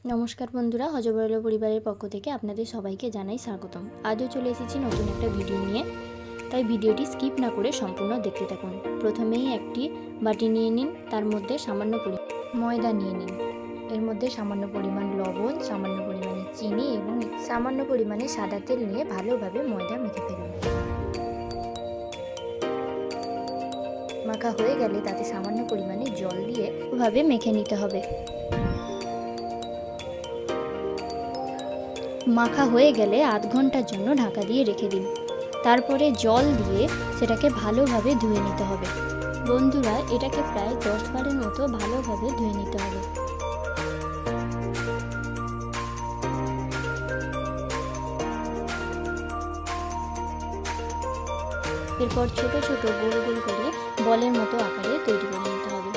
নমস্কার বন্ধুরা, হজবরল পরিবারের পক্ষ থেকে আপনাদের সবাইকে জানাই স্বাগতম। আজও চলে এসেছি নতুন একটা ভিডিও নিয়ে, তাই ভিডিওটি স্কিপ না করে সম্পূর্ণ দেখতে থাকুন। প্রথমেই একটি বাটি নিয়ে নিন, তার মধ্যে সামান্য ময়দা নিয়ে নিন। এর মধ্যে সামান্য পরিমাণ লবণ, সামান্য পরিমাণে চিনি এবং সামান্য পরিমাণে সাদা তেল নিয়ে ভালোভাবে ময়দা মেখে ফেলুন। মাখা হয়ে গেলে তাতে সামান্য পরিমাণে জল দিয়ে ভাবে মেখে নিতে হবে। মাখা হয়ে গেলে আধ ঘন্টার জন্য ঢাকা দিয়ে রেখে দিন। তারপরে জল দিয়ে সেটাকে ভালোভাবে ধুয়ে নিতে হবে। বন্ধুরা, এটাকে প্রায় 10 বারের মতো ভালোভাবে ধুয়ে নিতে হবে। এরপর ছোট ছোট গোল গোল করে বলের মতো আকারে তৈরি করে নিতে হবে।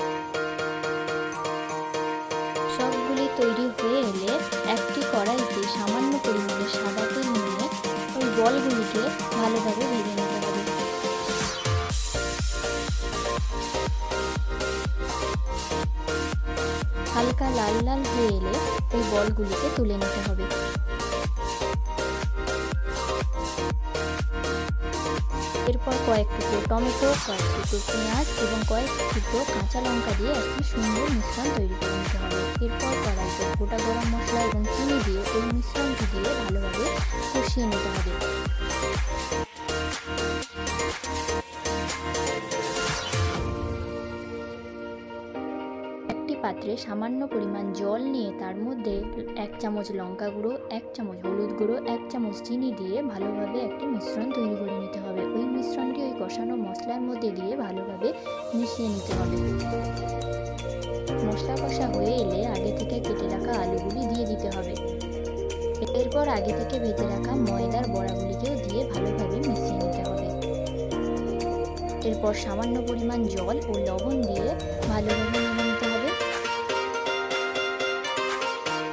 সবগুলি তৈরি হয়ে এলে একটি কড়াইতে সামান্য পরিমাণে সাদা তেল নিয়ে ওই বলগুলিকে ভালোভাবে ভেজে নিতে হবে। হালকা লাল লাল হয়ে এলে ওই বলগুলিকে তুলে নিতে হবে। এরপর কয়েক টুকরো টমেটো, কয়েক টুকরো পেঁয়াজ এবং কয়েক টুকরো কাঁচা লঙ্কা দিয়ে একটি সুন্দর মিশ্রণ তৈরি করে নিতে হবে। এরপর কড়াইতে গোটা গরম মশলা এবং চিনি দিয়ে ওই মিশ্রণটি দিয়ে ভালোভাবে কষিয়ে নিতে হবে। একটি পাত্রে সামান্য পরিমাণ জল নিয়ে তার মধ্যে 1 চামচ লঙ্কা গুঁড়ো, 1 চামচ হলুদ গুঁড়ো, 1 চামচ চিনি দিয়ে ভালোভাবে একটি মিশ্রণ তৈরি করে নিতে হবে। ওই মিশ্রণটি ওই কষানো মশলার মধ্যে দিয়ে ভালোভাবে মিশিয়ে নিতে হবে। মশলা কষা হয়ে এলে আগে থেকে কেটে রাখা আলুগুলি দিয়ে দিতে হবে। এরপর আগে থেকে ভেজে রাখা ময়দার বড়াগুলিকেও দিয়ে ভালোভাবে মিশিয়ে নিতে হবে। এরপর সামান্য পরিমাণ জল ও লবণ দিয়ে ভালোভাবে নেড়ে নিতে হবে।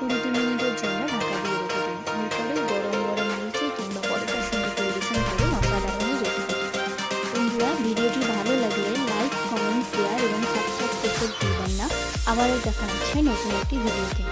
20 মিনিটের জন্য ঢাকা দিয়ে রেখে দিন। এরপরে গরম গরম লুচি কিংবা পরোটার সঙ্গে পরিবেশন করে অসাধারণই রেসিপি। বন্ধুরা, ভিডিওটি ভালো লাগলে লাইক, কমেন্ট, শেয়ার এবং সাবস্ক্রাইব করতে ভুলবেন না। আবারও দেখা হচ্ছে নতুন একটি ভিডিওতে।